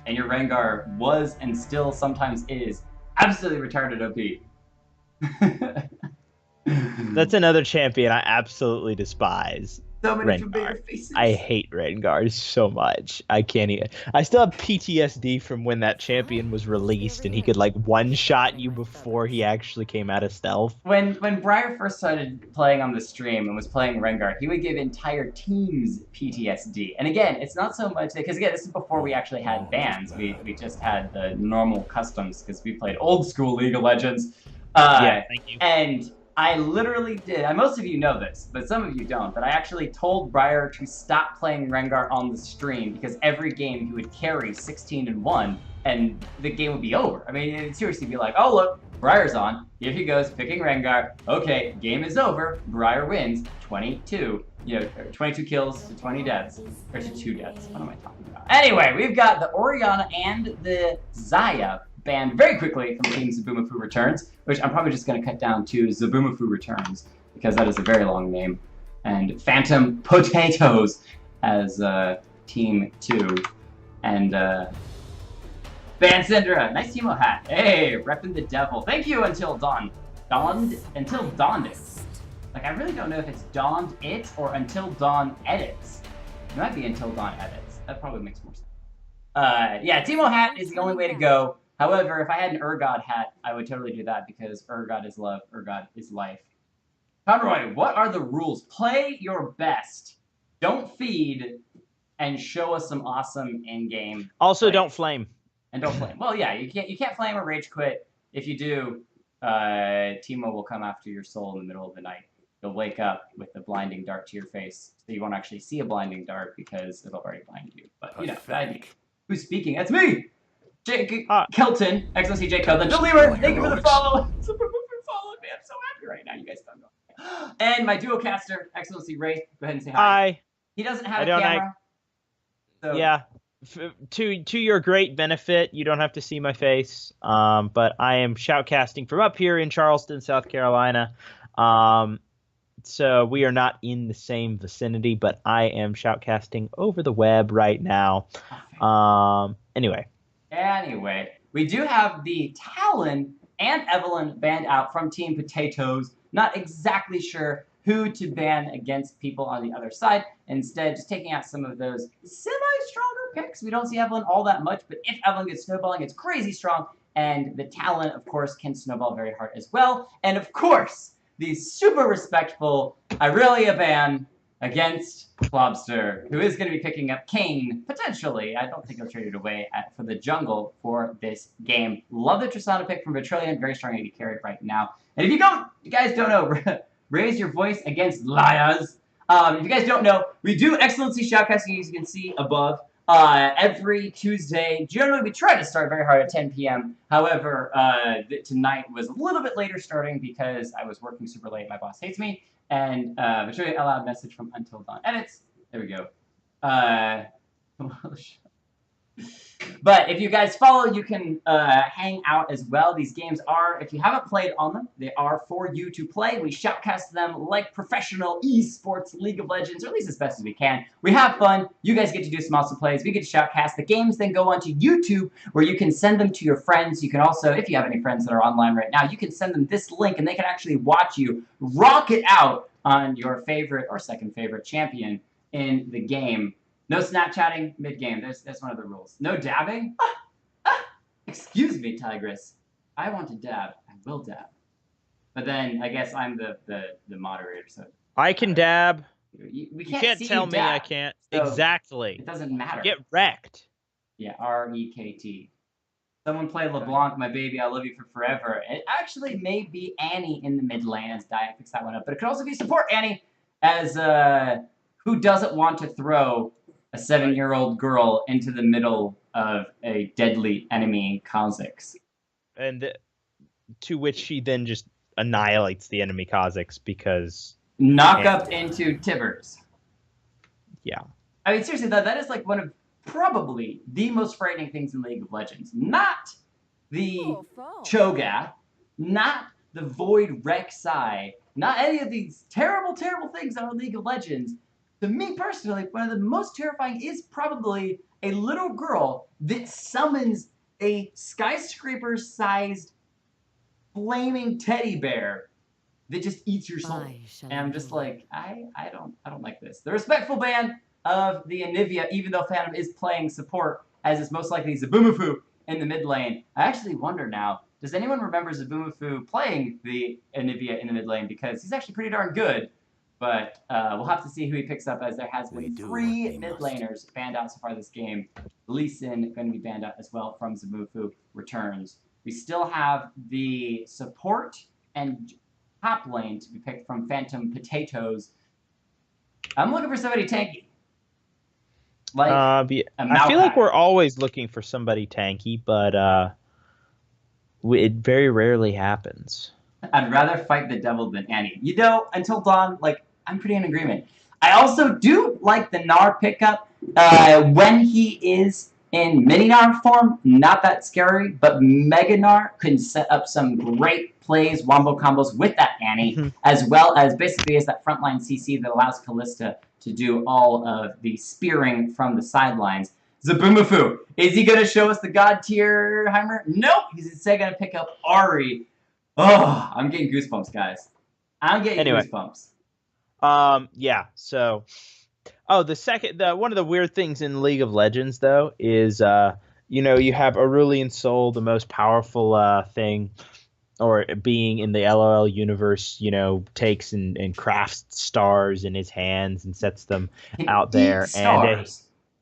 and your Rengar was and still sometimes is absolutely retarded OP. That's another champion I absolutely despise. So many Rengar. familiar I faces. hate Rengar so much. I can't even. I still have PTSD from when that champion was released and he could like one shot you before he actually came out of stealth. When Briar first started playing on the stream and was playing Rengar, he would give entire teams PTSD. And again, it's not so much because again, this is before we actually had bans. We just had the normal customs because we played old school League of Legends. Yeah, thank you. And I literally did. And most of you know this, but some of you don't. But I actually told Briar to stop playing Rengar on the stream because every game he would carry 16-1, and the game would be over. I mean, it'd seriously be like, oh look, Briar's on. Here he goes, picking Rengar. Okay, game is over. Briar wins 22. 22 kills to 20 deaths. Or to 2 deaths. What am I talking about? Anyway, we've got the Orianna and the Xayah banned very quickly from Team Zaboomafu Returns, which I'm probably just going to cut down to Zaboomafu Returns, because that is a very long name. And Phantom Potatoes as Team 2. And Ban Syndra, nice Teemo hat. Hey, repping the devil. Thank you until dawn. Until dawned it. Like, I really don't know if it's dawned it or until dawn edits. It might be until dawn edits. That probably makes more sense. Yeah, Teemo hat is the only way to go. However, if I had an Urgot hat, I would totally do that because Urgot is love, Urgot is life. Conroy, what are the rules? Play your best. Don't feed, and show us some awesome in-game. Also, plays. don't flame. And don't flame. Well, yeah, you can't flame or rage quit. If you do, Teemo will come after your soul in the middle of the night. You'll wake up with a blinding dart to your face, so you won't actually see a blinding dart because it'll already blind you. But you know, who's speaking? That's me. Kelton, XOC J. Kelton. Believer, thank you for the follow. So follow me. I'm so happy right now. You guys don't know. And my duocaster, XOC Ray. Go ahead and say hi. Hi. He doesn't have a camera. So. Yeah. To your great benefit, you don't have to see my face. But I am shoutcasting from up here in Charleston, South Carolina. So we are not in the same vicinity, but I am shoutcasting over the web right now. Anyway, we do have the Talon and Evelyn banned out from Team Potatoes. Not exactly sure who to ban against people on the other side. Instead, just taking out some of those semi-stronger picks. We don't see Evelyn all that much, but if Evelyn gets snowballing, it's crazy strong. And the Talon, of course, can snowball very hard as well. And of course, the super respectful Irelia ban against Lobster, who is going to be picking up Kane, potentially. I don't think he'll trade it away for the jungle for this game. Love the Tristana pick from Vitrillion. Very strong AD carry right now. And if you guys don't know, raise your voice against liars. If you guys don't know, we do Excellency Shoutcasting, as you can see above, every Tuesday. Generally, we try to start very hard at 10 p.m. However, tonight was a little bit later starting because I was working super late. My boss hates me. And Victoria allowed message from Until Dawn Edits. There we go. But if you guys follow, you can hang out as well. These games are, if you haven't played on them, they are for you to play. We shoutcast them like professional esports League of Legends, or at least as best as we can. We have fun. You guys get to do some awesome plays. We get to shoutcast. The games then go onto YouTube, where you can send them to your friends. You can also, if you have any friends that are online right now, you can send them this link, and they can actually watch you rock it out on your favorite or second favorite champion in the game. No Snapchatting mid-game. That's one of the rules. No dabbing? Excuse me, Tigress. I want to dab. I will dab. But then I guess I'm the moderator, so I can dab. We can't tell me I can't. So exactly. It doesn't matter. Get wrecked. Yeah, R-E-K-T. Someone play LeBlanc, my baby, I love you for forever. It actually may be Annie in the mid lane as Diet picks that one up, but it could also be support Annie as who doesn't want to throw a 7-year-old girl into the middle of a deadly enemy Kha'Zix. And to which she then just annihilates the enemy Kha'Zix because... Knock up into Tibbers. Yeah. I mean, seriously, though, that is like one of probably the most frightening things in League of Legends. Not the Cho'Gath, not the Void Rek'Sai, not any of these terrible, terrible things on League of Legends. To me personally, one of the most terrifying is probably a little girl that summons a skyscraper-sized flaming teddy bear that just eats your soul. And I'm just like, I don't like this. The respectful ban of the Anivia, even though Phantom is playing support, as it's most likely Zaboomafu in the mid lane. I actually wonder now, does anyone remember Zaboomafu playing the Anivia in the mid lane? Because he's actually pretty darn good. But we'll have to see who he picks up, as there has been 3 mid laners banned out so far this game. Lee Sin going to be banned out as well from Zaboomafu returns. We still have the support and top lane to be picked from Phantom Potatoes. I'm looking for somebody tanky. Like I feel like we're always looking for somebody tanky, but it very rarely happens. I'd rather fight the devil than Annie. You know, until dawn, like, I'm pretty in agreement. I also do like the Gnar pickup when he is in mini Gnar form. Not that scary, but Mega Gnar can set up some great plays, wombo combos with that Annie, as well as basically as that frontline CC that allows Kalista to do all of the spearing from the sidelines. Zaboomafu, is he going to show us the god tier Heimer? Nope, he's instead going to pick up Ahri. Oh, I'm getting goosebumps, guys. I'm getting goosebumps. Yeah, so one of the weird things in League of Legends though is you have Aurelion Sol, the most powerful thing or being in the LOL universe, takes and crafts stars in his hands and sets them out there, and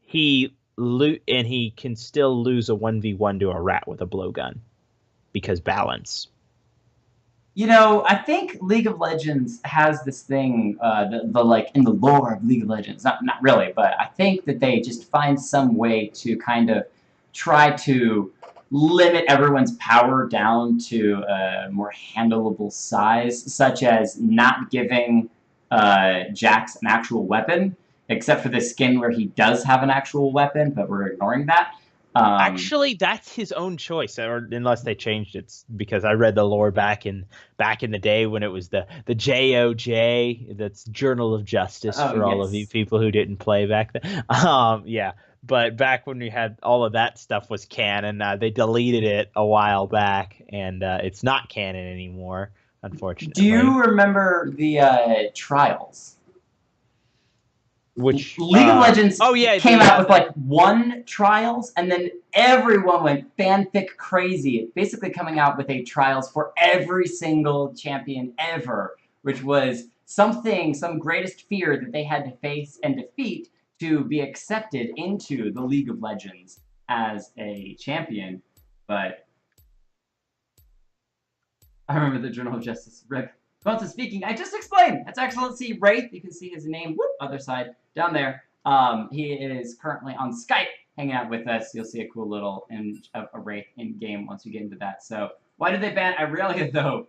he can still lose a 1v1 to a rat with a blowgun because balance. I think League of Legends has this thing, the like in the lore of League of Legends, not really, but I think that they just find some way to kind of try to limit everyone's power down to a more handleable size, such as not giving Jax an actual weapon, except for the skin where he does have an actual weapon, but we're ignoring that. Actually, that's his own choice, or unless they changed it, because I read the lore back in the day when it was the JOJ, that's Journal of Justice for all of you people who didn't play back then. Yeah, but back when we had all of that stuff was canon, they deleted it a while back, and it's not canon anymore, unfortunately. Do you remember the Trials? Which League of Legends came out with like 1 Trials, and then everyone went fanfic crazy, basically coming out with a Trials for every single champion ever, which was some greatest fear that they had to face and defeat to be accepted into the League of Legends as a champion. But I remember the Journal of Justice rip. Quantum speaking, I just explained. That's Excellency Wraith. You can see his name, other side, down there. He is currently on Skype hanging out with us. You'll see a cool little image of a Wraith in game once you get into that. So, why did they ban Irelia though?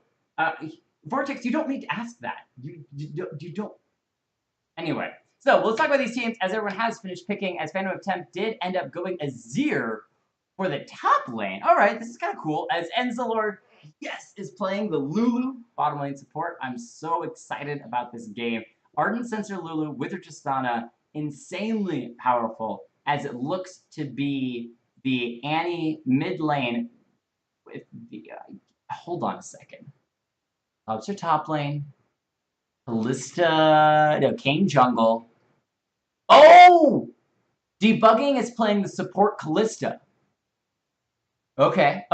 Vortex, you don't need to ask that. You don't. Anyway, so let's talk about these teams as everyone has finished picking. As Phantom of Temp did end up going Azir for the top lane. All right, this is kind of cool. As Enzalord is playing the Lulu bottom lane support. I'm so excited about this game. Ardent Sensor Lulu with her Tristana, insanely powerful, as it looks to be the Annie mid lane with the, hold on a second. Helps her top lane. Kalista, no, Kane jungle. Oh! Debugging is playing the support Kalista. Okay.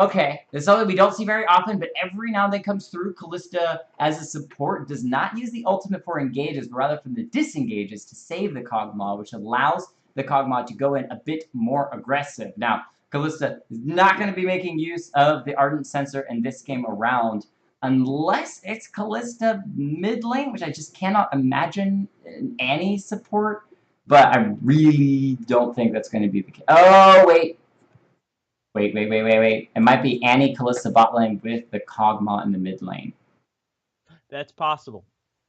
This is something we don't see very often, but every now and then comes through. Kalista, as a support, does not use the ultimate for engages, but rather from the disengages to save the Kog'Maw, which allows the Kog'Maw to go in a bit more aggressive. Now, Kalista is not going to be making use of the Ardent Sensor in this game around, unless it's Kalista mid lane, which I just cannot imagine Annie support, but I really don't think that's going to be the case. Oh, wait. Wait. It might be Annie Kalista bot lane with the Kog'Maw in the mid lane. That's possible.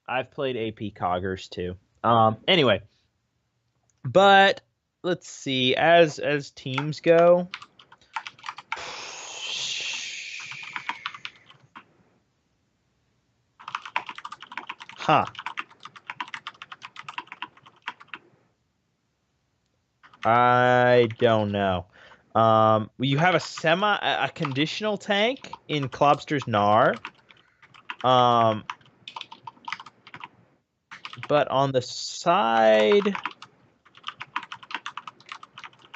I've played AP Coggers too. Anyway. But let's see. As teams go. I don't know. You have a conditional tank in Klobster's Gnar. But on the side,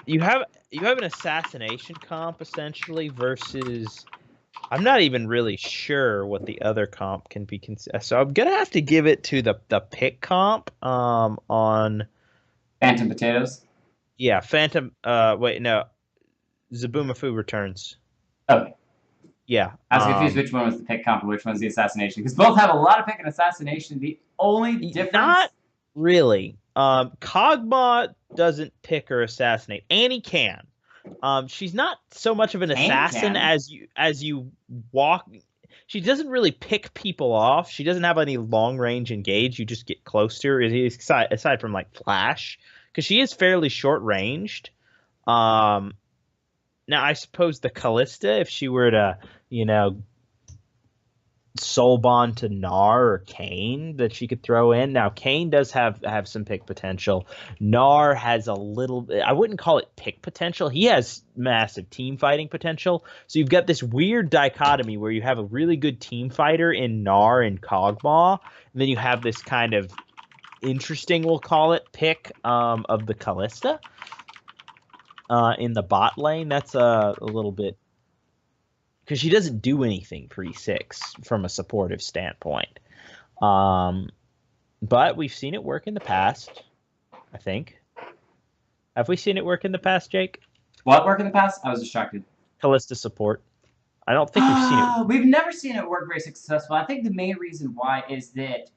you have an assassination comp essentially versus. I'm not even really sure what the other comp can be considered. So I'm gonna have to give it to the pick comp. On Phantom Potatoes. Yeah, Phantom. Wait, no, Zaboomafu returns. Okay. Yeah. I was confused which one was the pick comp and which one's the assassination, because both have a lot of pick and assassination. The only difference... Not really. Kog'Maw doesn't pick or assassinate. Annie can. She's not so much of an assassin as you walk. She doesn't really pick people off. She doesn't have any long range engage. You just get close to her. Aside from like Flash, because she is fairly short ranged. Now I suppose the Callista, if she were to, soul bond to Gnar or Kayn, that she could throw in. Now Kayn does have some pick potential. Gnar has a little, I wouldn't call it pick potential. He has massive team fighting potential. So you've got this weird dichotomy where you have a really good team fighter in Gnar and Kog'Maw, and then you have this kind of interesting, we'll call it, pick of the Callista in the bot lane. That's a little bit, because she doesn't do anything pre-6 from a supportive standpoint. But we've seen it work in the past, I think. Have we seen it work in the past, Jake? What work in the past? I was distracted. Callista support. I don't think we've seen it. We've never seen it work very successful. I think the main reason why is that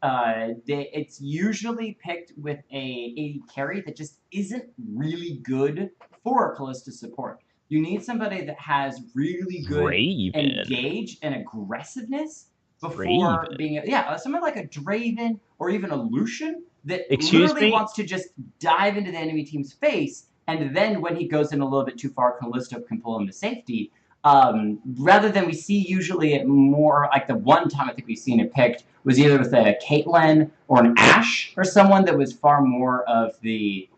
it's usually picked with a AD carry that just isn't really good for Callista support. You need somebody that has really good engage and aggressiveness before being... someone like a Draven or even a Lucian that literally wants to just dive into the enemy team's face, and then when he goes in a little bit too far, Callisto can pull him to safety. Rather than we see usually it more like the one time I think we've seen it picked was either with a Caitlyn or an Ashe or someone that was far more of the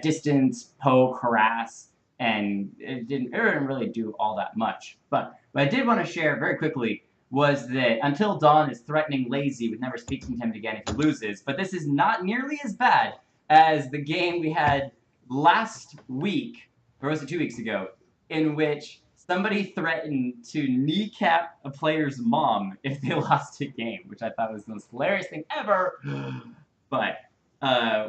distance, poke, harass, and it didn't really do all that much. But what I did want to share very quickly was that Until Dawn is threatening Lazy with never speaking to him again if he loses, but this is not nearly as bad as the game we had last week, or was it 2 weeks ago, in which somebody threatened to kneecap a player's mom if they lost a game, which I thought was the most hilarious thing ever. But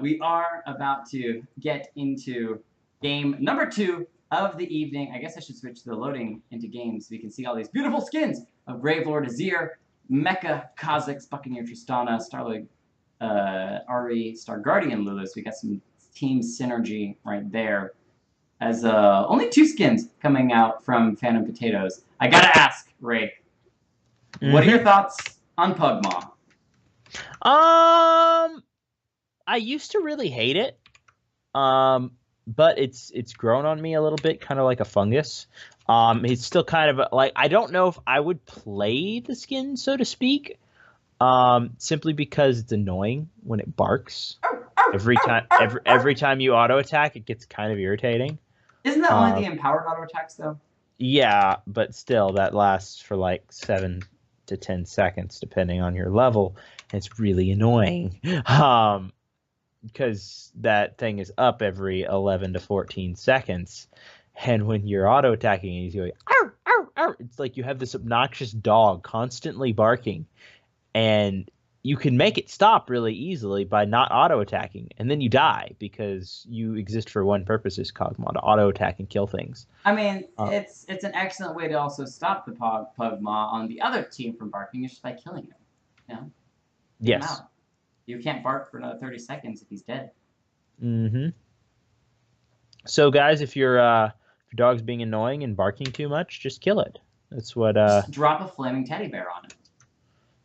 we are about to get into game number 2 of the evening. I guess I should switch the loading into games so we can see all these beautiful skins of Gravelord Azir, Mecha, Kha'Zix, Buccaneer Tristana, Starlord, Ari, Star Guardian Lulu. So we got some team synergy right there. As only 2 skins coming out from Phantom Potatoes. I gotta ask, Ray, what are your thoughts on Pugmaw? I used to really hate it, but it's grown on me a little bit, kind of like a fungus. It's still kind of like, I don't know if I would play the skin, so to speak, simply because it's annoying when it barks. Every time you auto attack, it gets kind of irritating. Isn't that only the empowered auto attacks though? Yeah, but still, that lasts for like 7 to 10 seconds, depending on your level. And it's really annoying, because that thing is up every 11 to 14 seconds, and when you're auto attacking, he's going, "Arr, arr, arr." It's like you have this obnoxious dog constantly barking, and you can make it stop really easily by not auto-attacking, and then you die because you exist for one purpose as Kog'Maw, to auto-attack and kill things. I mean, it's an excellent way to also stop the Pugmaw on the other team from barking, just by killing him. You know? Yes. You can't bark for another 30 seconds if he's dead. Mm-hmm. So, guys, if your dog's being annoying and barking too much, just kill it. That's what... Just drop a flaming teddy bear on it.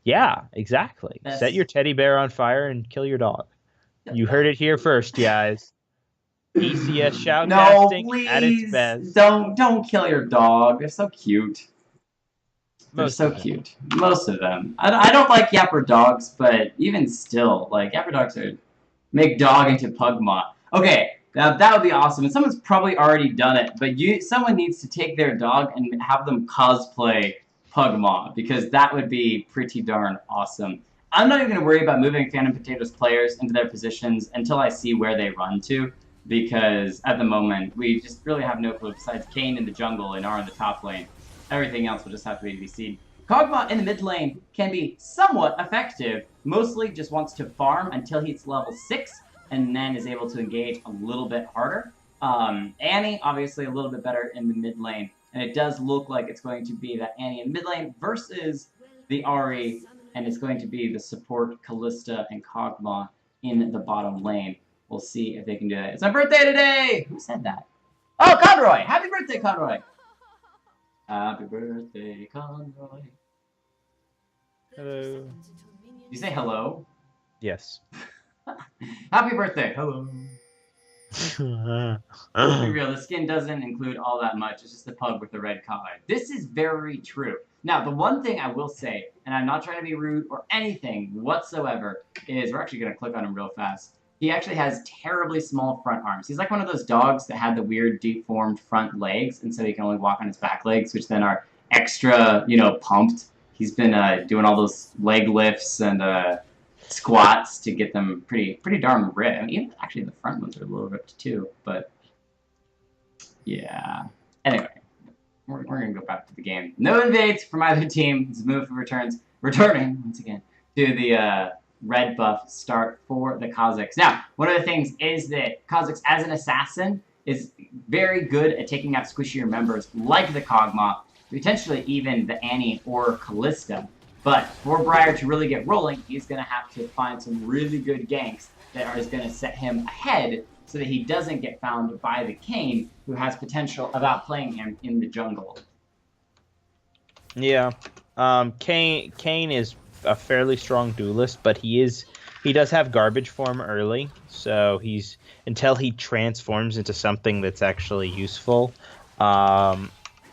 Yeah, exactly. Set your teddy bear on fire and kill your dog. You heard it here first, guys. ECS shoutcasting at its best. Don't kill your dog. They're so cute. They're so cute. Most of them. I don't like Yapper dogs, but even still, like, Yapper dogs make dog into Pugmaw. Okay, Now that would be awesome. And someone's probably already done it, but someone needs to take their dog and have them cosplay Pugmaw, because that would be pretty darn awesome. I'm not even going to worry about moving Phantom Potatoes players into their positions until I see where they run to, because at the moment, we just really have no clue besides Kane in the jungle and R in the top lane. Everything else will just have to be seen. Kog'Maw in the mid lane can be somewhat effective, mostly just wants to farm until he's level 6, and then is able to engage a little bit harder. Annie, obviously a little bit better in the mid lane, and it does look like it's going to be that Annie in mid lane versus the Ahri, and it's going to be the support Kalista and Kog'Maw in the bottom lane. We'll see if they can do it. It's my birthday today! Who said that? Oh, Conroy! Happy birthday, Conroy! Happy birthday, Conroy. Hello. Did you say hello? Yes. Happy birthday! Hello. Let's be real, the skin doesn't include all that much. It's just the pug with the red collar. This is very true. Now, the one thing I will say, and I'm not trying to be rude or anything whatsoever, is we're actually going to click on him real fast. He actually has terribly small front arms. He's like one of those dogs that had the weird deformed front legs, and so he can only walk on his back legs, which then are extra, pumped. He's been doing all those leg lifts and squats to get them pretty darn ripped. I mean, even actually the front ones are a little ripped too, but yeah. Anyway, we're going to go back to the game. No invades from either team. Zaboomafu returning once again to the red buff start for the Kazakhs. Now, one of the things is that Kazakhs, as an assassin, is very good at taking out squishier members like the Kog'Maw, potentially even the Annie or Kalista. But for Briar to really get rolling, he's going to have to find some really good ganks that is going to set him ahead so that he doesn't get found by the Kane, who has potential of outplaying him in the jungle. Yeah. Kane is a fairly strong duelist, but he does have garbage form early, so until he transforms into something that's actually useful,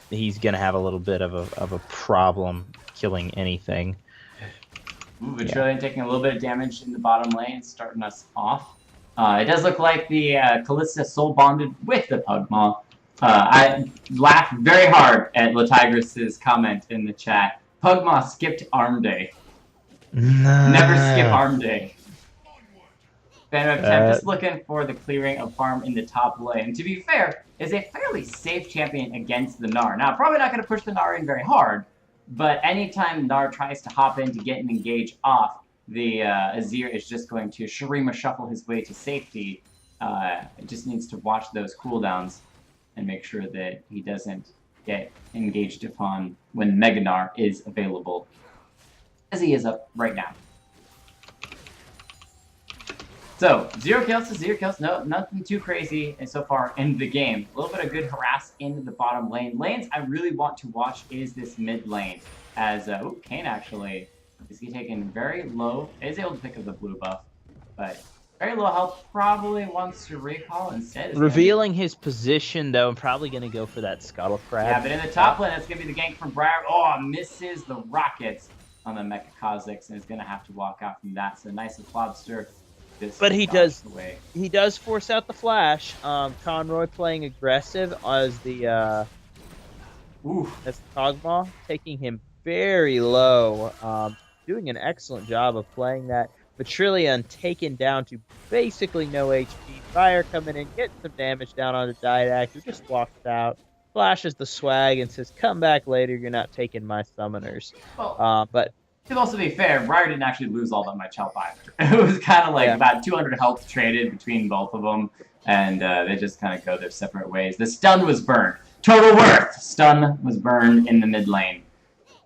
he's going to have a little bit of a problem killing anything. Ooh, Vitrillion taking a little bit of damage in the bottom lane, starting us off. It does look like the Kalista soul bonded with the Pugmaw. I laughed very hard at Latigris's comment in the chat. Pugmaw skipped arm day. Never skip arm day. Phantom of Temp just looking for the clearing of farm in the top lane. To be fair, is a fairly safe champion against the Gnar. Now, probably not going to push the Gnar in very hard, but anytime Gnar tries to hop in to get an engage off, the Azir is just going to Shurima shuffle his way to safety. It just needs to watch those cooldowns and make sure that he doesn't get engaged upon when Mega Gnar is available, as he is up right now. So, 0 kills to 0 kills. No, nothing too crazy so far in the game. A little bit of good harass in the bottom lane. Lanes I really want to watch is this mid lane. As, Kane actually is taking very low. Is able to pick up the blue buff, but very low health. Probably wants to recall instead. Revealing his position, though, I'm probably going to go for that Scuttle Crab. Yeah, but in the top lane, that's going to be the gank from Briar. Oh, misses the rockets on the Mecha Kazakhs and is going to have to walk out from that. So nice and Lobster. But he does force out the flash. Conroy playing aggressive as the Kog'Maw, taking him very low. Doing an excellent job of playing that. Vitrillion taken down to basically no HP. Fire coming in, getting some damage down on the Didact, who just walks out, flashes the swag, and says, "Come back later, you're not taking my summoners." Well, but to also be fair, Briar didn't actually lose all that much health either. It was kind of like about 200 health traded between both of them, and they just kind of go their separate ways. The stun was burned. Total worth! Stun was burned in the mid lane.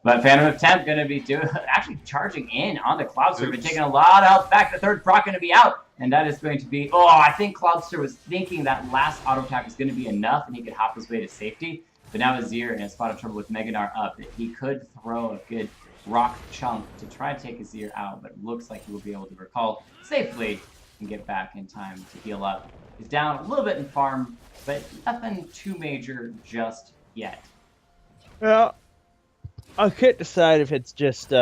But Phantom of Temp going to be actually charging in on the Cloudster, but taking a lot of health back. The third proc going to be out, and that is going to be... Oh, I think Cloudster was thinking that last auto attack was going to be enough, and he could hop his way to safety. But now Azir in a spot of trouble with Mega Gnar up. He could throw a good rock chunk to try to take Azir out, but it looks like he will be able to recall safely and get back in time to heal up. He's down a little bit in farm, but nothing too major just yet. Yeah. I can't decide if it's just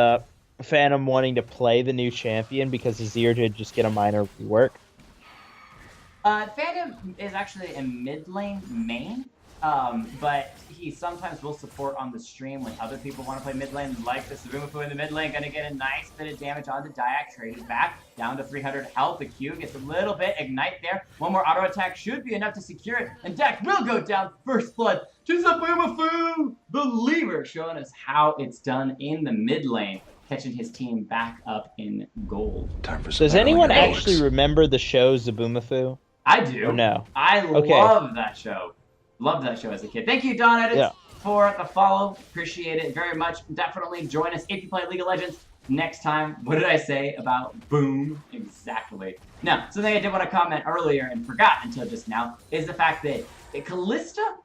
Phantom wanting to play the new champion because Azir did just get a minor rework. Phantom is actually a mid lane main, but he sometimes will support on the stream when other people want to play mid lane, like the Zaboomafu in the mid lane, gonna get a nice bit of damage onto Diak, traded back, down to 300 health. The Q gets a little bit, ignite there. One more auto attack should be enough to secure it, and Diak will go down, first blood to Zaboomafu! Believer showing us how it's done in the mid lane, catching his team back up in gold. Does anyone actually remember the show Zaboomafu? I do. Or no? I love that show. Loved that show as a kid. Thank you, Don Edits, for the follow. Appreciate it very much. Definitely join us if you play League of Legends next time. What did I say about Boom? Exactly. Now, something I did want to comment earlier and forgot until just now is the fact that Kalista,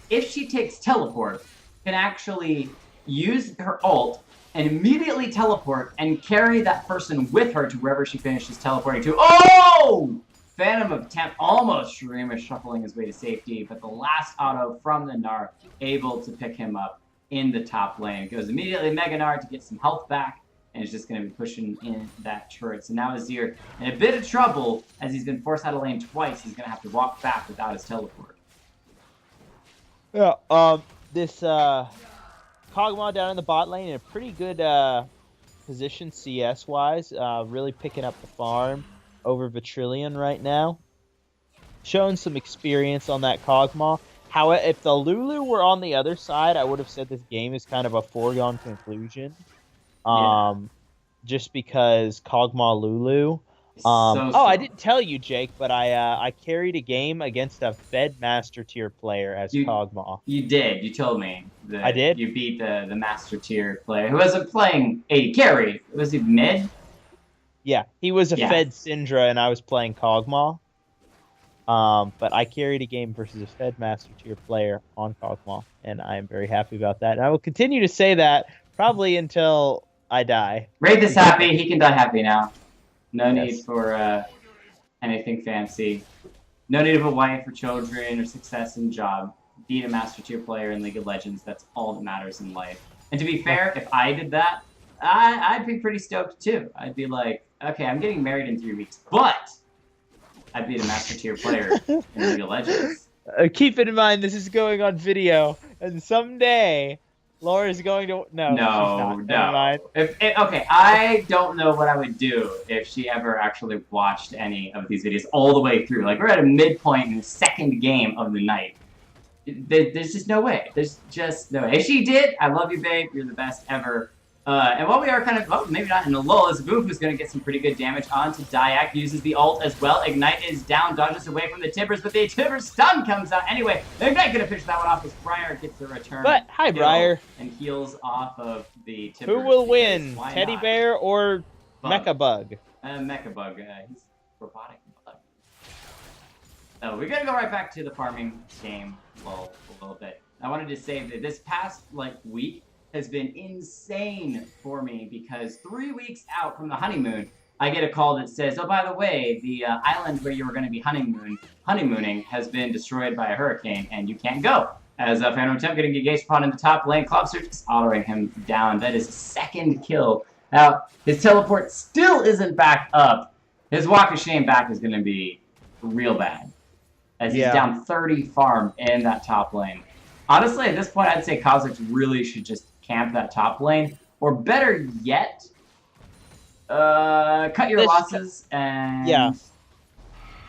if she takes teleport, can actually use her ult and immediately teleport and carry that person with her to wherever she finishes teleporting to. Oh! Phantom of Temp almost Shurima shuffling his way to safety, but the last auto from the Gnar able to pick him up in the top lane. Goes immediately Mega Gnar to get some health back, and is just going to be pushing in that turret. So now Azir in a bit of trouble, as he's been forced out of lane twice. He's going to have to walk back without his teleport. Yeah, this Kog'Maw down in the bot lane in a pretty good position CS-wise, really picking up the farm over Vitrillion right now. Showing some experience on that Kog'Maw. However, if the Lulu were on the other side, I would have said this game is kind of a foregone conclusion. Just because Kog'Maw Lulu. I didn't tell you, Jake, but I carried a game against a Fed Master Tier player as Kog'Maw. You did. You told me. I did? You beat the Master Tier player who wasn't playing AD carry. Was he mid? Yeah, he was a Fed Syndra, and I was playing Kog'Maw. But I carried a game versus a Fed Master Tier player on Kog'Maw, and I am very happy about that. And I will continue to say that probably until I die. Raid is happy. He can die happy now. No need for anything fancy. No need of a wife or children or success in job. Beat a Master Tier player in League of Legends. That's all that matters in life. And to be fair, if I did that, I'd be pretty stoked too. I'd be like, okay, I'm getting married in 3 weeks, but I'd be a Master Tier player in League of Legends. Keep in mind, this is going on video, and someday Laura's going to... No, she's not. Never mind. Okay, I don't know what I would do if she ever actually watched any of these videos all the way through. Like, we're at a midpoint in the second game of the night. There's just no way. There's just no way. If she did, I love you, babe. You're the best ever. And while we are kind of, well, maybe not in a lull, Zaboomafu is going to get some pretty good damage onto Diak, uses the ult as well. Ignite is down, dodges away from the Tibbers, but the Tibber stun comes out anyway. Ignite going to finish that one off as Briar gets the return. But, hi, Briar. And heals off of the Tibbers. Who will win, Teddy Bear or Mecha Bug? Mecha Bug. He's robotic bug. So we're going to go right back to the farming game lull a little bit. I wanted to say that this past, week, has been insane for me because 3 weeks out from the honeymoon, I get a call that says, oh, by the way, the island where you were going to be honeymooning has been destroyed by a hurricane and you can't go. As Phantom Temp getting engaged upon in the top lane, Clobster just autoing him down. That is a second kill. Now, his teleport still isn't back up. His Walk of Shame back is going to be real bad. As he's down 30 farm in that top lane. Honestly, at this point, I'd say Kha'Zix really should just camp that top lane, or better yet, cut your losses and... Yeah.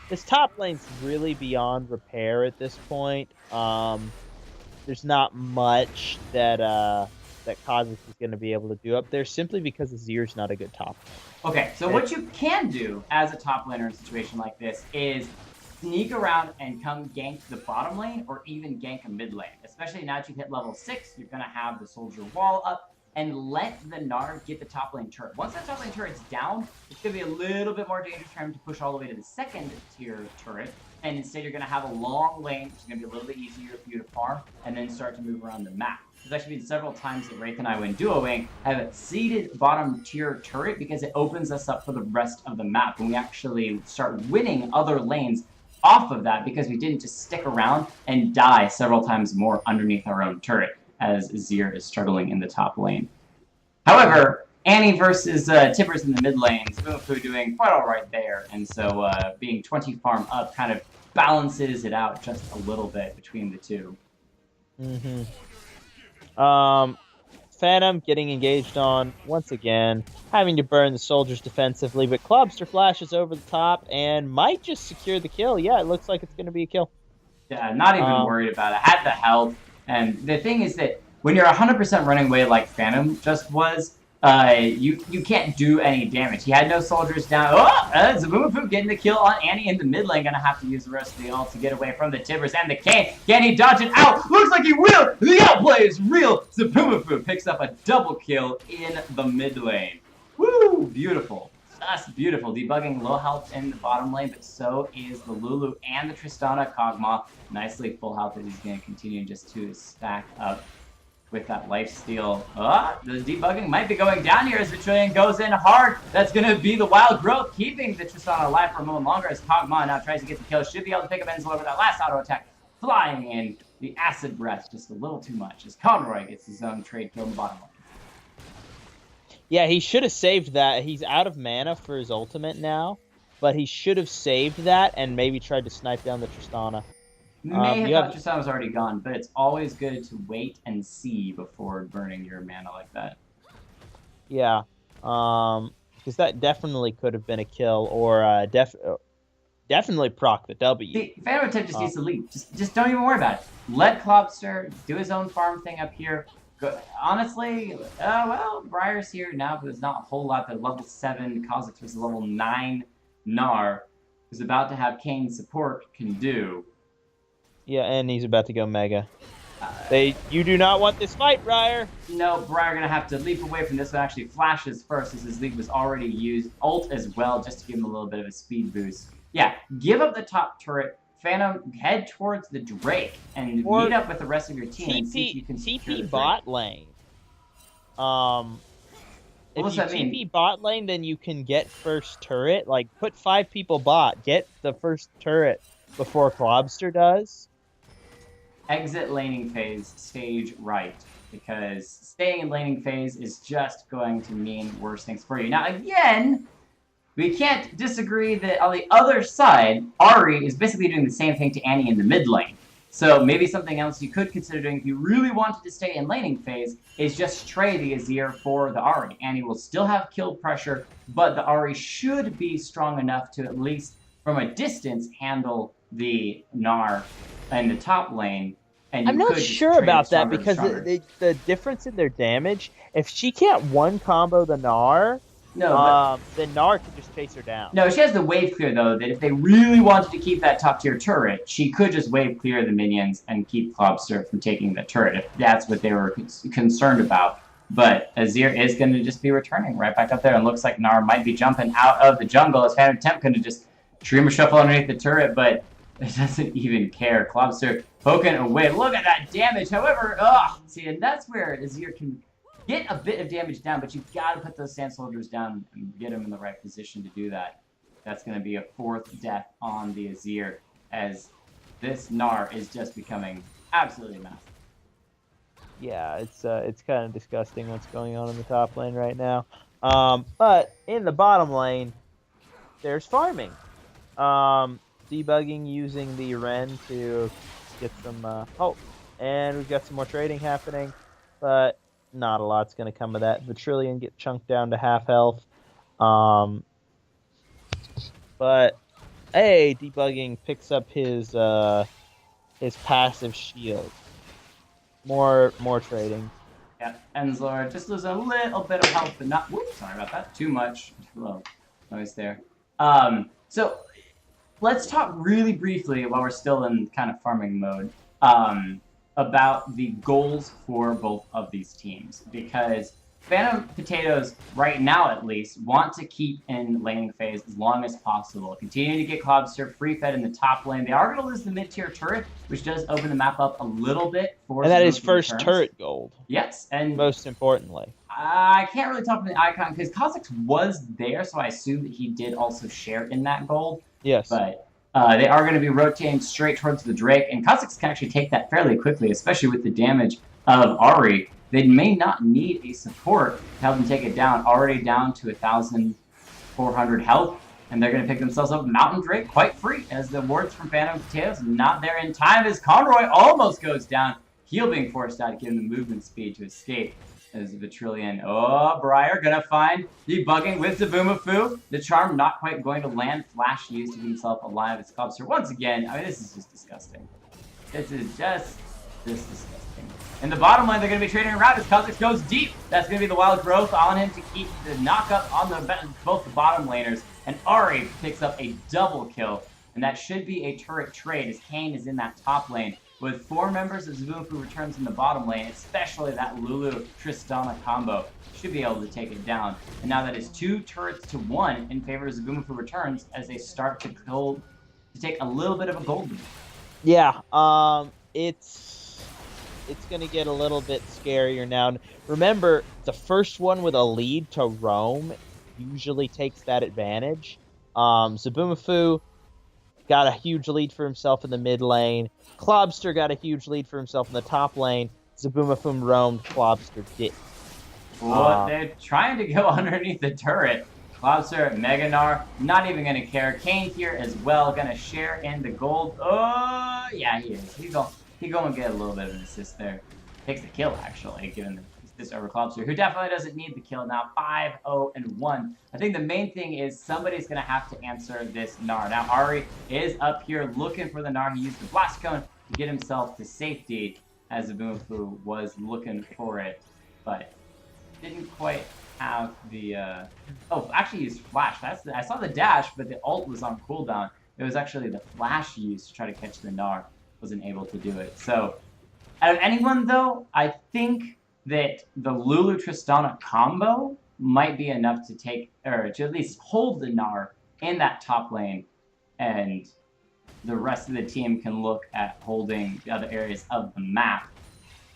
This top lane's really beyond repair at this point. There's not much that Kha'Zix is going to be able to do up there, simply because Azir's not a good top lane. Okay, so what you can do as a top laner in a situation like this is sneak around and come gank the bottom lane or even gank a mid lane. Especially now that you've hit level 6, you're going to have the soldier wall up and let the Gnar get the top lane turret. Once that top lane turret's down, it's going to be a little bit more dangerous for him to push all the way to the second tier turret. And instead you're going to have a long lane, which is going to be a little bit easier for you to farm, and then start to move around the map. There's actually been several times that Wraith and I, when duoing, have seeded bottom tier turret because it opens us up for the rest of the map. And we actually start winning other lanes off of that because we didn't just stick around and die several times more underneath our own turret as Azir is struggling in the top lane. However, Annie versus Tibbers in the mid lane. Zaboomafu doing quite all right there, and so being 20 farm up kind of balances it out just a little bit between the two. Phantom getting engaged on once again, having to burn the soldiers defensively, but Clubster flashes over the top and might just secure the kill. Yeah, it looks like it's going to be a kill. Yeah, not even worried about it. Had the health, and the thing is that when you're 100% running away like Phantom just was, you can't do any damage. He had no soldiers down. Oh, Zaboomafu getting the kill on Annie in the mid lane. Gonna have to use the rest of the ult to get away from the Tibbers and the Kayn. Can he dodge it out? Looks like he will. The outplay is real. Zaboomafu picks up a double kill in the mid lane. Woo, beautiful. Just beautiful. Debugging low health in the bottom lane, but so is the Lulu and the Tristana. Kog'Maw nicely full health as he's going to continue just to stack up with that lifesteal. The debugging might be going down here as Vitrillion goes in hard. That's going to be the Wild Growth, keeping the Tristana alive for a moment longer as Kog'Maw now tries to get the kill. Should be able to pick up Enzlor with that last auto attack. Flying in. The Acid Breath just a little too much as Conroy gets his own trade kill in the bottom lane. Yeah, he should have saved that. He's out of mana for his ultimate now, but he should have saved that and maybe tried to snipe down the Tristana. May have thought Tristana was already gone, but it's always good to wait and see before burning your mana like that. Yeah, because that definitely could have been a kill, or definitely proc the W. The Phantom Attempt just needs to leave. Just don't even worry about it. Let Klobster do his own farm thing up here. Honestly, well, Briar's here now, but there's not a whole lot that level 7 Kha'Zix versus level 9 Gnar, who's about to have Kayn support, can do. Yeah, and he's about to go Mega. You do not want this fight, Briar. No, Briar gonna have to leap away from this one. Actually flashes first as his leap was already used. Ult as well, just to give him a little bit of a speed boost. Yeah, give up the top turret. Phantom, head towards the Drake and meet up with the rest of your team and see if you can secure the bot lane. If you TP bot lane, then you can get first turret. Like, put 5 people bot. Get the first turret before Klobster does. Exit laning phase, stage right. Because staying in laning phase is just going to mean worse things for you. Now, again, we can't disagree that on the other side, Ahri is basically doing the same thing to Annie in the mid lane. So maybe something else you could consider doing if you really wanted to stay in laning phase is just stray the Azir for the Ahri. Annie will still have kill pressure, but the Ahri should be strong enough to at least, from a distance, handle the Gnar in the top lane. And I'm not sure about that because the difference in their damage, if she can't one combo the Gnar, the Gnar can just chase her down. No, she has the wave clear, though, that if they really wanted to keep that top-tier turret, she could just wave clear the minions and keep Klobster from taking the turret, if that's what they were concerned about. But Azir is going to just be returning right back up there, and looks like Gnar might be jumping out of the jungle as Phantom Temp going to just Dreamer Shuffle underneath the turret, but it doesn't even care. Klobster poking away. Look at that damage. However, see, and that's where Azir can get a bit of damage down, but you've got to put those Sand Soldiers down and get them in the right position to do that. That's going to be a 4th death on the Azir, as this Gnar is just becoming absolutely massive. Yeah, it's kind of disgusting what's going on in the top lane right now. But in the bottom lane, there's farming. Debugging using the Ren to get some and we've got some more trading happening, but not a lot's going to come of that. Vitrillion get chunked down to half health. But hey, Debugging picks up his passive shield. More trading. Yeah, Enzlor just losing a little bit of health, but not. Whoops, sorry about that. Too much. Hello, noise there. So let's talk really briefly while we're still in kind of farming mode about the goals for both of these teams, because Phantom Potatoes, right now at least, want to keep in laning phase as long as possible. Continue to get Klobster free fed in the top lane. They are going to lose the mid-tier turret, which does open the map up a little bit for. And that is first turret gold. Yes, and most importantly, I can't really talk about the icon because Kha'Zix was there, so I assume that he did also share in that gold. Yes, but they are going to be rotating straight towards the Drake, and Kha'Zix can actually take that fairly quickly, especially with the damage of Ahri. they may not need a support to help them take it down. Already down to 1,400 health, and they're going to pick themselves up Mountain Drake quite free as the wards from Phantom Potatoes not there in time as Conroy almost goes down. Heal being forced out, giving the movement speed to escape. As the Trillion. Oh, Briar gonna find debugging with Zaboomafu. The charm not quite going to land. Flash used to keep himself alive as Clubster. Once again, I mean, this is just disgusting. This is just disgusting. In the bottom lane, they're going to be trading around as Kha'Zix goes deep. That's going to be the wild growth on him to keep the knockup on both the bottom laners. And Ari picks up a double kill. And that should be a turret trade as Kane is in that top lane. With 4 members of Zaboomafu returns in the bottom lane, especially that Lulu-Tristana combo, should be able to take it down. And now that is 2 turrets to 1 in favor of Zaboomafu returns as they start to take a little bit of a gold lead. Yeah, it's going to get a little bit scarier now. Remember, the first one with a lead to roam usually takes that advantage. Zaboomafu got a huge lead for himself in the mid lane. Klobster got a huge lead for himself in the top lane. Zaboomafu roamed, Klobster didn't. Well, they're trying to go underneath the turret. Klobster, Meganar, not even going to care. Kane here as well, going to share in the gold. Oh, yeah, he is. He's going to get a little bit of an assist there. Takes the kill, actually, given the assist over Klobster, who definitely doesn't need the kill now. 5-0-1. I think the main thing is somebody's going to have to answer this Gnar. Now, Ari is up here looking for the Gnar. He used the Blast Cone to get himself to safety as Zaboomafu was looking for it, but didn't quite have the oh, actually used flash. I saw the dash, but the ult was on cooldown. It was actually the flash used to try to catch the Gnar. Wasn't able to do it. So out of anyone though, I think that the Lulu Tristana combo might be enough to take, or to at least hold the Gnar in that top lane, and the rest of the team can look at holding the other areas of the map.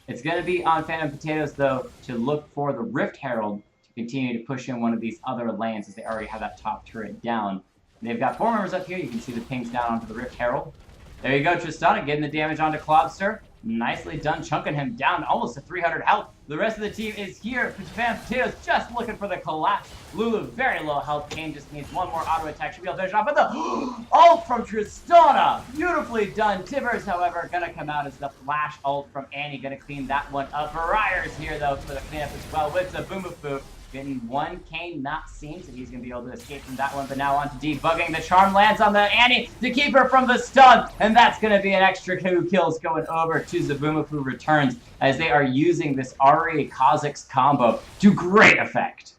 It's going to be on Phantom Potatoes, though, to look for the Rift Herald to continue to push in one of these other lanes as they already have that top turret down. And they've got 4 members up here. You can see the pings down onto the Rift Herald. There you go, Tristana getting the damage onto Klobster. Nicely done, chunking him down almost to 300 health. The rest of the team is here. Phantom Potatoes just looking for the collapse. Lulu, very low health. Kane just needs one more auto attack. Should be able to finish off. But the ult from Tristana, beautifully done. Tibbers, however, gonna come out as the flash ult from Annie, gonna clean that one up. Briar's here though for the cleanup as well with the Zaboomafu. Getting one Kane not seen, so he's going to be able to escape from that one. But now on to debugging. The charm lands on the Annie to keep her from the stun. And that's going to be an extra 2 kills going over to Zaboomafu returns as they are using this Ari Kha'Zix combo to great effect.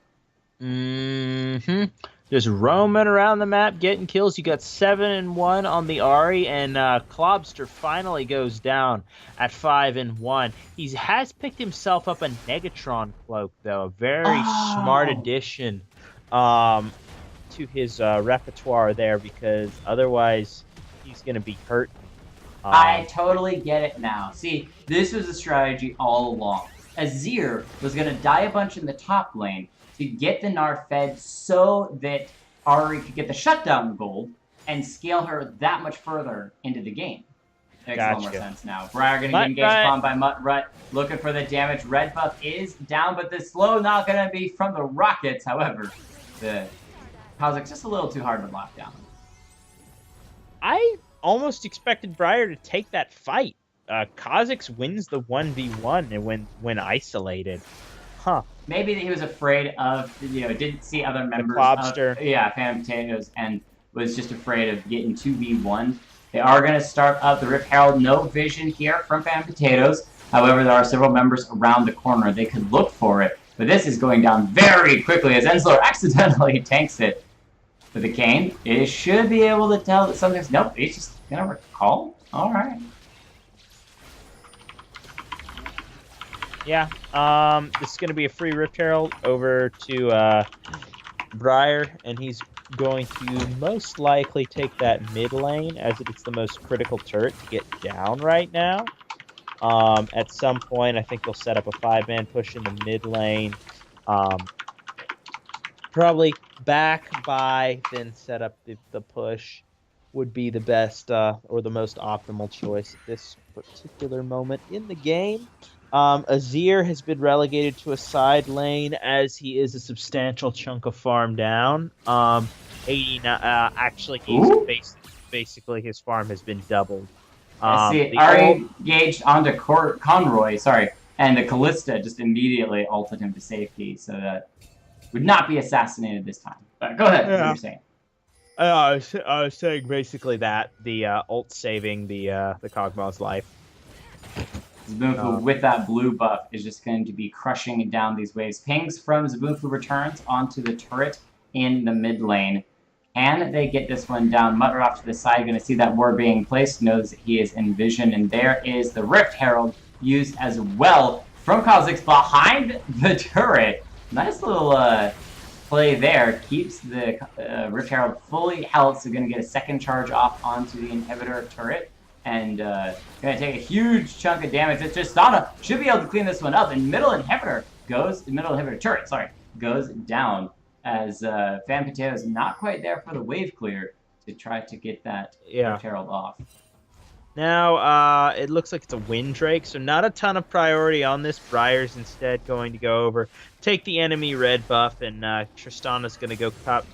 Just roaming around the map, getting kills. You got 7-1 on the Ari, and Klobster finally goes down at 5-1. He has picked himself up a Negatron cloak, though. A very smart addition to his repertoire there, because otherwise he's going to be hurt. I totally get it now. See, this was a strategy all along. Azir was going to die a bunch in the top lane to get the Gnar fed so that Ari could get the shutdown gold and scale her that much further into the game. Makes a lot more sense now. Briar going to get engaged upon by Mutt-Rut, looking for the damage. Red buff is down, but the slow not going to be from the rockets. However, the Kha'Zix just a little too hard to lock down. I almost expected Briar to take that fight. Kha'Zix wins the 1v1 when isolated. Huh. Maybe he was afraid of, didn't see other members of Phantom Potatoes and was just afraid of getting 2v1. They are going to start up the Rift Herald. No vision here from Phantom Potatoes. However, there are several members around the corner. They could look for it. But this is going down very quickly as Ensler accidentally tanks it. But the Kane, it should be able to tell that something's... Nope, he's just going to recall? All right. Yeah, this is going to be a free Rift Herald over to Briar, and he's going to most likely take that mid lane, as it's the most critical turret to get down right now. At some point, I think they'll set up a 5-man push in the mid lane. Probably back by, then set up the push would be the best or the most optimal choice at this particular moment in the game. Azir has been relegated to a side lane as he is a substantial chunk of farm down. 89. Actually, he's basically his farm has been doubled. I see. Ari engaged onto Conroy, sorry, and the Callista just immediately ulted him to safety, so that would not be assassinated this time. But go ahead, what you're saying. I was saying basically that the ult saving the Kog'Maw's life. Zaboomafu with that blue buff is just going to be crushing down these waves. Pings from Zaboomafu returns onto the turret in the mid lane. Can they get this one down? Mutter off to the side, going to see that ward being placed, knows that he is in vision, and there is the Rift Herald used as well from Kha'Zix behind the turret. Nice little play there. Keeps the Rift Herald fully held, so going to get a second charge off onto the inhibitor turret. And going to take a huge chunk of damage. It's just Tristana should be able to clean this one up. And middle inhibitor turret goes down as Fan Potato is not quite there for the wave clear to try to get that Herald off. Now, it looks like it's a Windrake, so not a ton of priority on this. Briar's instead going to go over, take the enemy red buff, and Tristana's going to go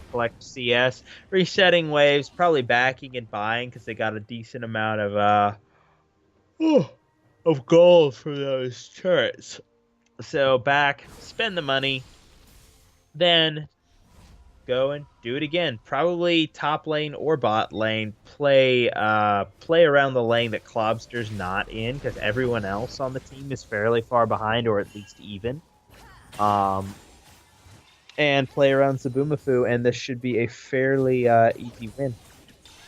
collect CS. Resetting waves, probably backing and buying because they got a decent amount of gold for those turrets. So back, spend the money, then go and do it again. Probably top lane or bot lane. Play around the lane that Klobster's not in, because everyone else on the team is fairly far behind, or at least even. And play around Zaboomafu, and this should be a fairly easy win.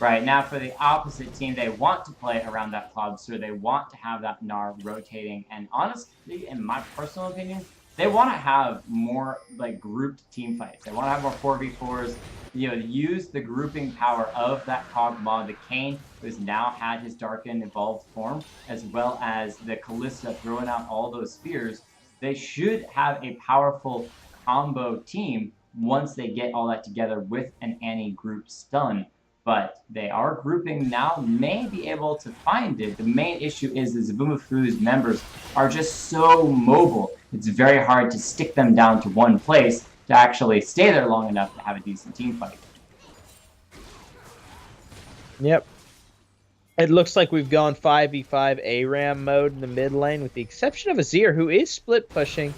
Right, now for the opposite team, they want to play around that Klobster. They want to have that Gnar rotating, and honestly, in my personal opinion, they want to have more like grouped team fights. They want to have more 4v4s, use the grouping power of that Kog'Maw, the Kayn, who has now had his darkened evolved form, as well as the Callista throwing out all those spears. They should have a powerful combo team once they get all that together with an Annie group stun. But they are grouping now, may be able to find it. The main issue is that Zaboomafu's members are just so mobile. It's very hard to stick them down to one place to actually stay there long enough to have a decent team fight. Yep. It looks like we've gone 5v5 ARAM mode in the mid lane, with the exception of Azir, who is split pushing,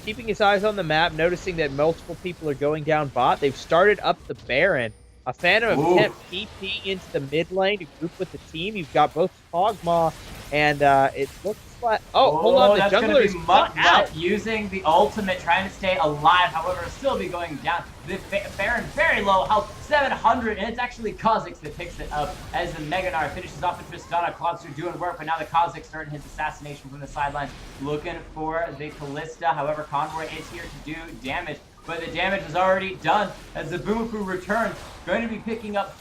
keeping his eyes on the map, noticing that multiple people are going down bot. They've started up the Baron. A Phantom of Temp PP into the mid lane to group with the team. You've got both Kog'Maw and it looks like... hold on, the jungler is out. Using the ultimate, trying to stay alive, however, still be going down. The Baron very low health, 700, and it's actually Kha'Zix that picks it up as the Mega Gnar finishes off the Tristana. Klobster doing work, but now the Kha'Zix starting his assassination from the sidelines, looking for the Callista. However, Conroy is here to do damage, but the damage is already done as the Zaboomafu returns. Going to be picking up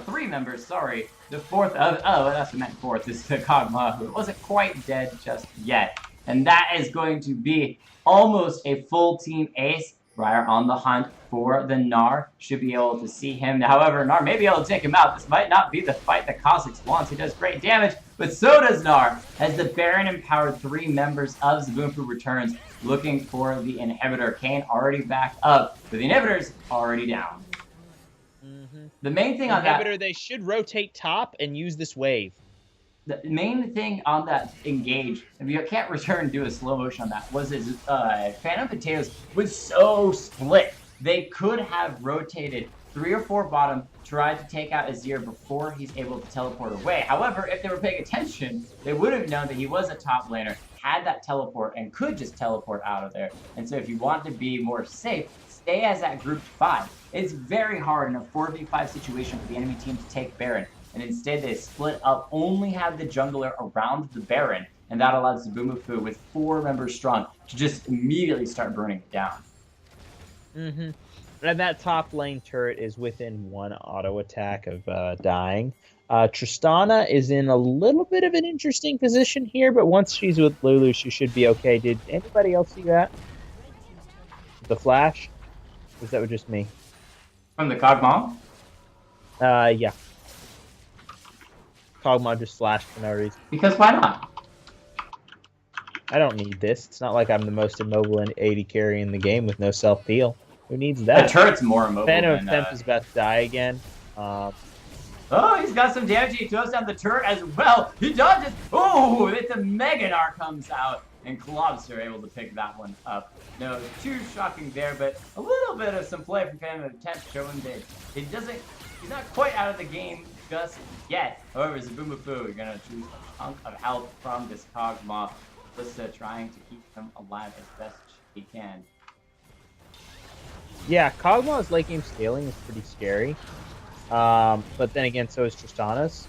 three members, sorry. The fourth of, that's what I meant fourth, is the Kog'Maw, who wasn't quite dead just yet. And that is going to be almost a full team ace. Briar on the hunt for the Gnar. Should be able to see him. However, Gnar may be able to take him out. This might not be the fight that Kha'Zix wants. He does great damage, but so does Gnar, as the Baron empowered three members of Zaboomafu returns, looking for the inhibitor. Kayn already backed up, but the inhibitor's already down. The main thing on that... They should rotate top and use this wave. The main thing on that engage, if you can't return and do a slow motion on that, was his Phantom Potatoes was so split. They could have rotated 3 or 4 bottom, tried to take out Azir before he's able to teleport away. However, if they were paying attention, they would have known that he was a top laner, had that teleport, and could just teleport out of there. And so if you want to be more safe, stay as that group 5. It's very hard in a 4v5 situation for the enemy team to take Baron, and instead they split up, only have the jungler around the Baron, and that allows Zaboomafu, with 4 members strong, to just immediately start burning it down. And that top lane turret is within 1 auto attack of dying. Tristana is in a little bit of an interesting position here, but once she's with Lulu, she should be okay. Did anybody else see that? The flash? Was that just me? From the Kog'Maw? Yeah. Kog'Maw just flashed for no reason. Because why not? I don't need this. It's not like I'm the most immobile and AD carry in the game with no self-heal. Who needs The that? turret's more immobile Phantom of than... Temp is about to die again. Oh, he's got some damage. He throws down the turret as well. He dodges. Oh, it's a Meganar comes out. And Klobster able to pick that one up. No, too shocking there, but a little bit of some play from Phantom of Temp showing that he's not quite out of the game just yet. However, Zaboomafu, you're going to choose a chunk of health from this Kog'Maw, just trying to keep him alive as best he can. Yeah, Kog'Maw's late game scaling is pretty scary. But then again, so is Tristana's.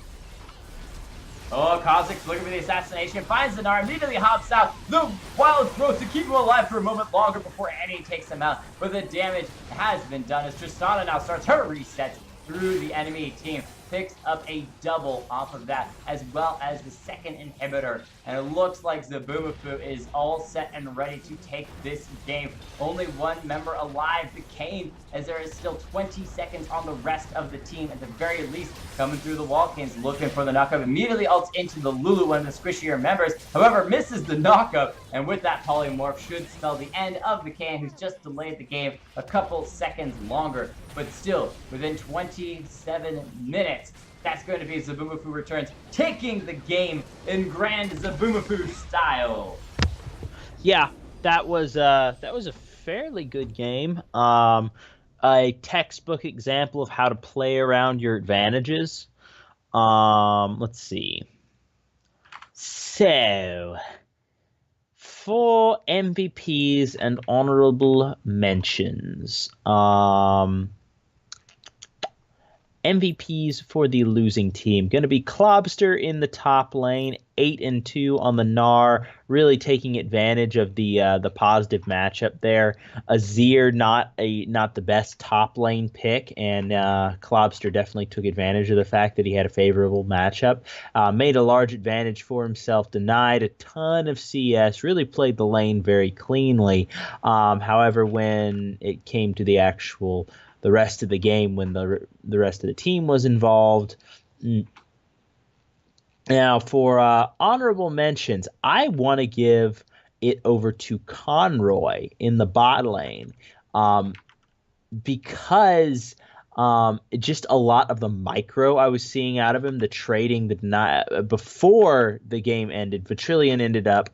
Oh, Kha'Zix looking for the assassination, finds the Gnar, immediately hops out. The wild growth to keep him alive for a moment longer before Annie takes him out. But the damage has been done as Tristana now starts her resets through the enemy team. Picks up a double off of that, as well as the second inhibitor. And it looks like Zaboomafu is all set and ready to take this game. Only one member alive, the Kane, as there is still 20 seconds on the rest of the team, at the very least, coming through the wall. Kane's looking for the knockup, immediately ults into the Lulu, one of the squishier members. However, misses the knockup, and with that polymorph should spell the end of the Kane, who's just delayed the game a couple seconds longer. But still, within 27 minutes, that's going to be Zaboomafu returns, taking the game in grand Zaboomafu style. Yeah, that was a fairly good game. A textbook example of how to play around your advantages. Let's see. So, for MVPs and honorable mentions. MVPs for the losing team. Going to be Klobster in the top lane, 8-2 on the Gnar, really taking advantage of the positive matchup there. Azir not the best top lane pick, and Klobster definitely took advantage of the fact that he had a favorable matchup. Made a large advantage for himself, denied a ton of CS, really played the lane very cleanly. However, when it came to the rest of the game, when the rest of the team was involved. Now, for honorable mentions, I want to give it over to Conroy in the bot lane, because just a lot of the micro I was seeing out of him, the trading, before the game ended. Vitrillion ended up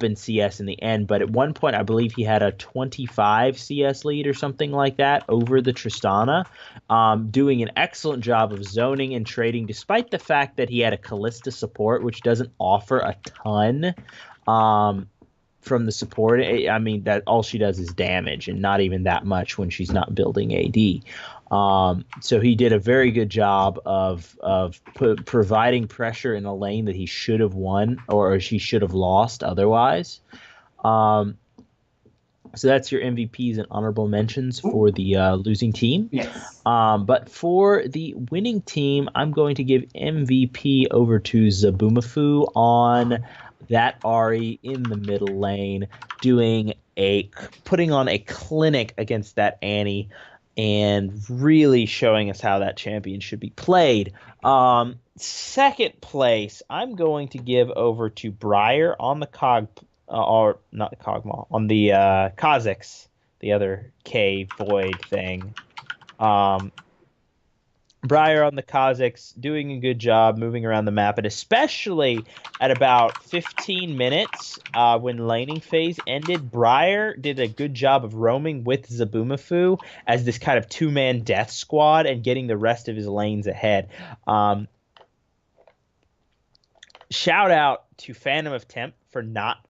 in CS in the end, but at one point I believe he had a 25 CS lead or something like that over the Tristana, doing an excellent job of zoning and trading, despite the fact that he had a Callista support, which doesn't offer a ton. From the support, I mean, that all she does is damage, and not even that much when she's not building AD. So he did a very good job of providing pressure in a lane that he should have won, or she should have lost otherwise. So that's your MVPs and honorable mentions for the losing team. Yes. But for the winning team, I'm going to give MVP over to Zaboomafu on that Ahri in the middle lane, putting on a clinic against that Annie, and really showing us how that champion should be played. Second place, I'm going to give over to Briar on the on the Kha'Zix, the other K Void thing. Briar on the Kha'Zix doing a good job moving around the map, and especially at about 15 minutes when laning phase ended, Briar did a good job of roaming with Zaboomafu as this kind of two-man death squad and getting the rest of his lanes ahead. Shout out to Phantom of Temp for not